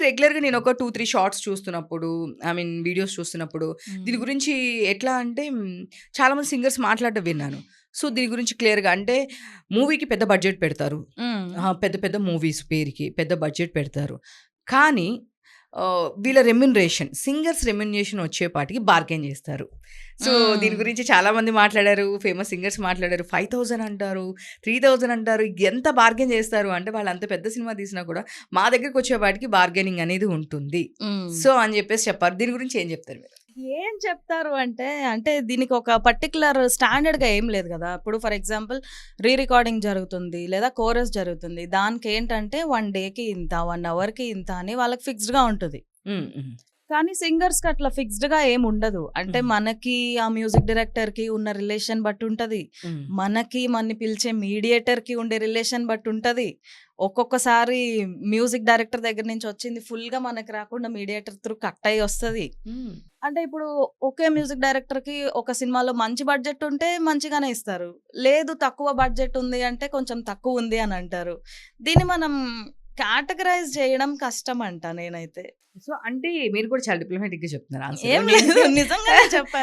రెగ్యులర్‌గా నేను ఒక 2, 3 షార్ట్స్ చూస్తున్నప్పుడు, ఐ మీన్ వీడియోస్ చూస్తున్నప్పుడు దీని గురించి ఎట్లా అంటే చాలామంది సింగర్స్ మాట్లాడడం విన్నాను. సో, దీని గురించి క్లియర్‌గా అంటే మూవీకి పెద్ద బడ్జెట్ పెడతారు. పెద్ద పెద్ద మూవీస్ పేరుకి పెద్ద బడ్జెట్ పెడతారు. కానీ వీళ్ళ రెమ్యునరేషన్ సింగర్స్ రెమ్యునరేషన్ వచ్చేపాటికి బార్గెయిన్ చేస్తారు. సో, దీని గురించి చాలామంది మాట్లాడారు. ఫేమస్ సింగర్స్ మాట్లాడారు. 5,000 అంటారు, 3,000 అంటారు. ఎంత బార్గెయిన్ చేస్తారు అంటే వాళ్ళు అంత పెద్ద సినిమా తీసినా కూడా మా దగ్గరికి వచ్చేపాటికి బార్గెనింగ్ అనేది ఉంటుంది. సో, అని చెప్పేసి చెప్పారు. దీని గురించి ఏం చెప్తారు మీరు? ఏం చెప్తారు అంటే దీనికి ఒక పర్టిక్యులర్ స్టాండర్డ్‌గా ఏం లేదు గదా! ఇప్పుడు ఫర్ ఎగ్జాంపుల్ రికార్డింగ్ జరుగుతుంది లేదా కోరస్ జరుగుతుంది. దానికేంటంటే 1 డేకి ఇంత, 1 అవర్‌కి ఇంత అని వాళ్ళకి ఫిక్స్డ్‌గా ఉంటది. కానీ సింగర్స్‌కి అట్లా ఫిక్స్డ్‌గా ఏమి ఉండదు. అంటే మనకి ఆ మ్యూజిక్ డైరెక్టర్‌కి ఉన్న రిలేషన్ బట్టి ఉంటది. మనని పిలిచే మీడియేటర్‌కి ఉండే రిలేషన్ బట్టి ఉంటది. ఒక్కొక్కసారి మ్యూజిక్ డైరెక్టర్ దగ్గర నుంచి వచ్చింది ఫుల్‌గా మనకి రాకుండా మీడియేటర్ త్రూ కట్ అయ్యి వస్తది. అంటే ఇప్పుడు ఒకే మ్యూజిక్ డైరెక్టర్‌కి ఒక సినిమాలో మంచి బడ్జెట్ ఉంటే మంచిగానే ఇస్తారు. లేదు తక్కువ బడ్జెట్ ఉంది అంటే కొంచెం తక్కువ ఉంది అని అంటారు. దీన్ని మనం కేటగరైజ్ చేయడం కష్టం అంట నేనైతే. సో, అంటే మీరు కూడా చాలా డిప్లొమాటిక్‌గా చెప్తున్నారు ఆన్సర్. ఏం లేదు నిజంగానే చెప్పాను.